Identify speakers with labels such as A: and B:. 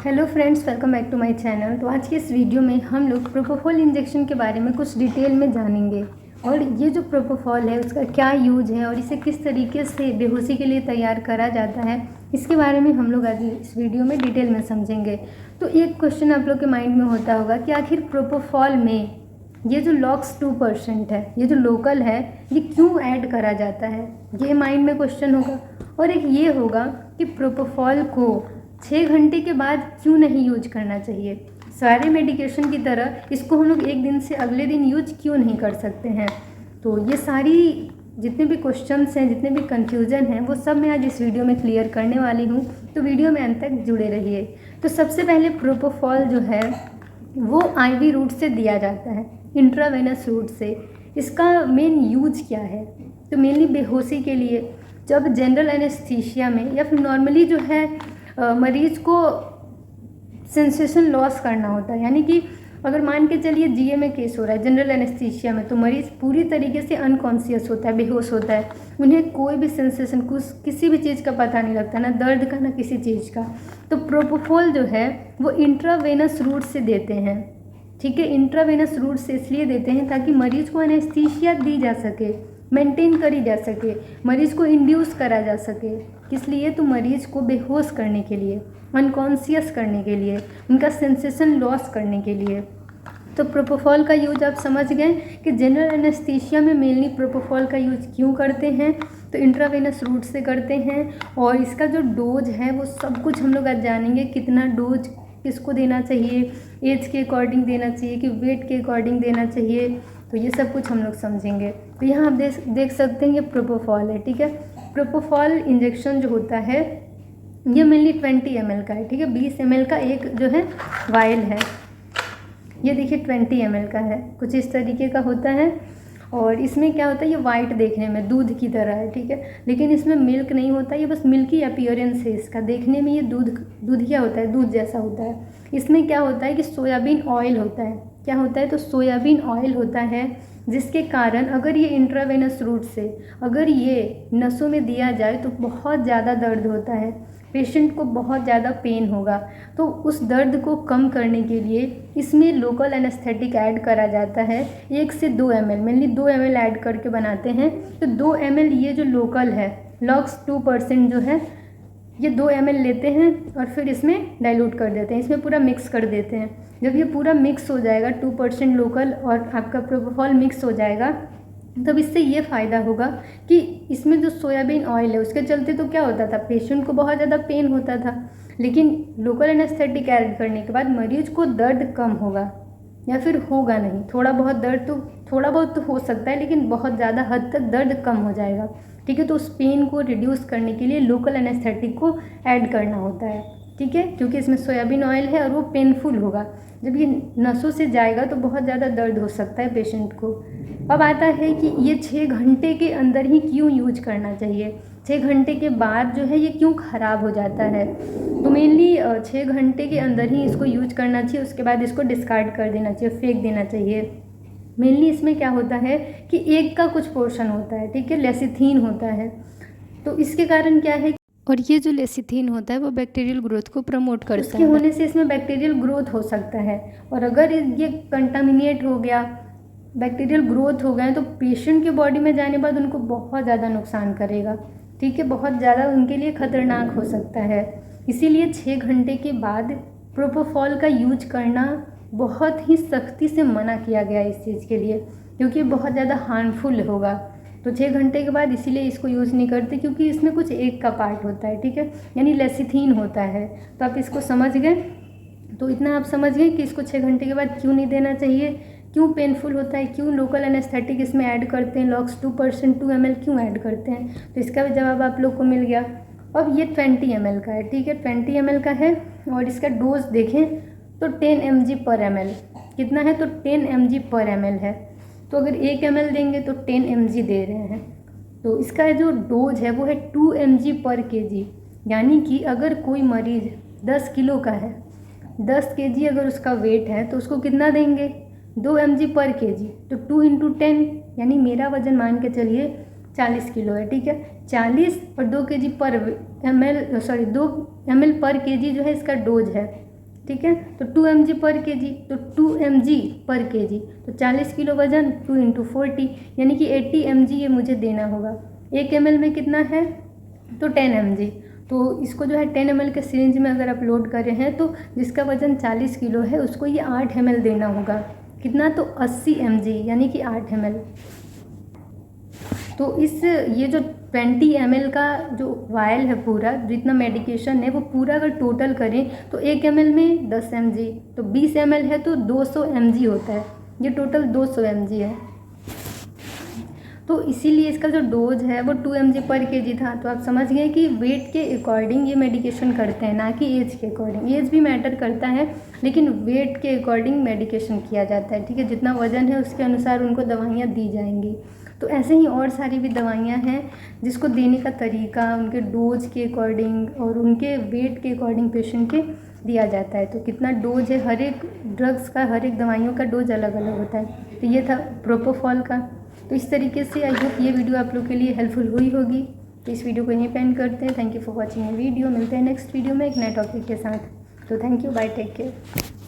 A: Hello friends, welcome back to my channel. तो आज के इस वीडियो में हम लोग प्रोपोफॉल इंजेक्शन के बारे में कुछ डिटेल में जानेंगे और ये जो प्रोपोफॉल है उसका क्या यूज है और इसे किस तरीके से बेहोशी के लिए तैयार करा जाता है, इसके बारे में हम लोग आज इस वीडियो में डिटेल में समझेंगे। तो एक क्वेश्चन आप लोग के माइंड में होता होगा कि आखिर प्रोपोफॉल में ये जो लॉक्स 2% है, ये जो लोकल है, ये क्यों ऐड करा जाता है, ये माइंड में क्वेश्चन होगा। और एक ये होगा कि प्रोपोफॉल को 6 घंटे के बाद क्यों नहीं यूज करना चाहिए। सारे मेडिकेशन की तरह इसको हम लोग एक दिन से अगले दिन यूज क्यों नहीं कर सकते हैं। तो ये सारी जितने भी क्वेश्चंस हैं, जितने भी कन्फ्यूज़न हैं, वो सब मैं आज इस वीडियो में क्लियर करने वाली हूँ। तो वीडियो में अंत तक जुड़े रहिए। तो सबसे पहले प्रोपोफॉल जो है वो IV रूट से दिया जाता है, इंट्रावेनस रूट से। इसका मेन यूज क्या है? तो मेनली बेहोशी के लिए, जब जनरल एनेस्थीसिया में या फिर नॉर्मली जो है मरीज को सेंसेशन लॉस करना होता है, यानी कि अगर मान के चलिए GA में केस हो रहा है जनरल एनेस्थीसिया में, तो मरीज़ पूरी तरीके से अनकॉन्शियस होता है, बेहोश होता है। उन्हें कोई भी सेंसेशन, कुछ किसी भी चीज़ का पता नहीं लगता, ना दर्द का ना किसी चीज़ का। तो प्रोपोफॉल जो है वो इंट्रावेनस रूट से देते हैं, ठीक है। इंट्रावेनस रूट से इसलिए देते हैं ताकि मरीज को एनेस्थीसिया दी जा सके, मेंटेन करी जा सके, मरीज़ को इंड्यूस करा जा सके। किस लिए? तो मरीज़ को बेहोश करने के लिए, अनकॉन्शियस करने के लिए, उनका सेंसेशन लॉस करने के लिए। तो प्रोपोफॉल का यूज आप समझ गए कि जनरल एनेस्थीसिया में मेनली प्रोपोफॉल का यूज क्यों करते हैं। तो इंट्रावेनस रूट से करते हैं और इसका जो डोज है वो सब कुछ हम लोग आज जानेंगे। कितना डोज किसको देना चाहिए, एज के अकॉर्डिंग देना चाहिए कि वेट के अकॉर्डिंग देना चाहिए, तो ये सब कुछ हम लोग समझेंगे। तो यहाँ आप देख सकते हैं ये प्रोपोफॉल है, ठीक है। प्रोपोफॉल इंजेक्शन जो होता है ये मेनली 20 ml का है, ठीक है। 20 ml का एक जो है वायल है, ये देखिए 20 ml का है, कुछ इस तरीके का होता है। और इसमें क्या होता है, ये वाइट देखने में दूध की तरह है, ठीक है, लेकिन इसमें मिल्क नहीं होता, ये बस मिल्की अपीयरेंस है इसका। देखने में ये दूधिया होता है, दूध जैसा होता है। इसमें क्या होता है कि सोयाबीन ऑयल होता है। क्या होता है? तो सोयाबीन ऑयल होता है, जिसके कारण अगर ये इंट्रावेनस रूट से अगर ये नसों में दिया जाए तो बहुत ज़्यादा दर्द होता है, पेशेंट को बहुत ज़्यादा पेन होगा। तो उस दर्द को कम करने के लिए इसमें लोकल एनेस्थेटिक ऐड करा जाता है, 1 से 2 ml, मेनली 2 ml ऐड करके बनाते हैं। तो 2 ml ये जो लोकल है, लॉक्स 2% जो है, ये 2 ml लेते हैं और फिर इसमें डाइल्यूट कर देते हैं, इसमें पूरा मिक्स कर देते हैं। जब ये पूरा मिक्स हो जाएगा, 2% लोकल और आपका प्रोपोफॉल मिक्स हो जाएगा, तब इससे ये फ़ायदा होगा कि इसमें जो सोयाबीन ऑयल है उसके चलते तो क्या होता था, पेशेंट को बहुत ज़्यादा पेन होता था, लेकिन लोकल एनेस्थेटिक ऐड करने के बाद मरीज को दर्द कम होगा या फिर होगा नहीं। थोड़ा बहुत तो हो सकता है, लेकिन बहुत ज़्यादा हद तक दर्द कम हो जाएगा, ठीक है। तो उस पेन को रिड्यूस करने के लिए लोकल एनेस्थेटिक को ऐड करना होता है, ठीक है, क्योंकि इसमें सोयाबीन ऑयल है और वो पेनफुल होगा। जब ये नसों से जाएगा तो बहुत ज़्यादा दर्द हो सकता है पेशेंट को। अब आता है कि ये 6 घंटे के अंदर ही क्यों यूज करना चाहिए, 6 घंटे के बाद जो है ये क्यों ख़राब हो जाता है। तो मेनली 6 घंटे के अंदर ही इसको यूज करना चाहिए, उसके बाद इसको डिस्कार्ड कर देना चाहिए, फेंक देना चाहिए। मेनली इसमें क्या होता है कि एग का कुछ पोर्शन होता है, ठीक है, लेसिथीन होता है। तो इसके कारण क्या है, और ये जो लेसिथीन होता है वो बैक्टीरियल ग्रोथ को प्रमोट करता है। उसके होने से इसमें बैक्टीरियल ग्रोथ हो सकता है, और अगर ये कंटामिनेट हो गया, बैक्टीरियल ग्रोथ हो गए, तो पेशेंट के बॉडी में जाने बाद उनको बहुत ज़्यादा नुकसान करेगा, ठीक है, बहुत ज़्यादा उनके लिए खतरनाक हो सकता है। इसीलिए 6 घंटे के बाद प्रोपोफॉल का यूज करना बहुत ही सख्ती से मना किया गया इस चीज़ के लिए, क्योंकि बहुत ज़्यादा हार्मफुल होगा। तो 6 घंटे के बाद इसीलिए इसको यूज़ नहीं करते, क्योंकि इसमें कुछ एक का पार्ट होता है, ठीक है, यानी लेसिथीन होता है। तो आप इसको समझ गए। तो इतना आप समझ गए कि इसको 6 घंटे के बाद क्यों नहीं देना चाहिए, क्यों पेनफुल होता है, क्यों लोकल एनेस्थेटिक इसमें ऐड करते हैं, लॉक्स 2% 2 ml क्यों ऐड करते हैं। तो इसका भी जवाब आप लोग को मिल गया। अब ये 20 ml का है, ठीक है, 20 ml का है, और इसका डोज देखें तो 10 mg/ml कितना है, तो 10 mg/ml है। तो अगर 1 ml देंगे तो 10 mg दे रहे हैं। तो इसका जो डोज है वो है 2 mg/kg, यानी कि अगर कोई मरीज़ 10 किलो का है, 10 kg अगर उसका वेट है, तो उसको कितना देंगे, 2 mg/kg। तो 2 × 10, यानी मेरा वज़न मान के चलिए 40 किलो है, ठीक है, 40 और 2 ml/kg जो है इसका डोज है। ठीक है। तो 2 mg पर kg, तो 2 mg पर kg, तो 40 किलो वजन 2 × 40 यानी कि 80 mg ये मुझे देना होगा। 1 ml में कितना है, तो 10 mg। तो इसको जो है 10 ml के सिरिंज में अगर आप लोड कर रहे हैं तो जिसका वजन 40 किलो है उसको ये 8 ml देना होगा। कितना, तो 80 mg यानी कि 8 ml। तो ये जो 20 ml का जो वायल है, पूरा जितना मेडिकेशन है वो पूरा अगर टोटल करें तो 1 ml में 10 mg, तो 20 ml है तो 200 mg होता है। ये टोटल 200 mg है। तो इसीलिए इसका जो डोज है वो 2 mg पर kg था। तो आप समझ गए कि वेट के अकॉर्डिंग ये मेडिकेशन करते हैं, ना कि एज के अकॉर्डिंग। एज भी मैटर करता है लेकिन वेट के अकॉर्डिंग मेडिकेशन किया जाता है, ठीक है। जितना वजन है उसके अनुसार उनको दवाइयाँ दी जाएंगी। तो ऐसे ही और सारी भी दवाइयाँ हैं जिसको देने का तरीका उनके डोज के अकॉर्डिंग और उनके वेट के अकॉर्डिंग पेशेंट के दिया जाता है। तो कितना डोज है, हर एक ड्रग्स का, हर एक दवाइयों का डोज अलग अलग होता है। तो ये था प्रोपोफॉल का। तो इस तरीके से आई होप ये वीडियो आप लोग के लिए हेल्पफुल हुई होगी। तो इस वीडियो को यहीं पे एंड करते हैं। थैंक यू फॉर वॉचिंग ये वीडियो। मिलते हैं नेक्स्ट वीडियो में एक नए टॉपिक के साथ। तो thank you, bye, take care.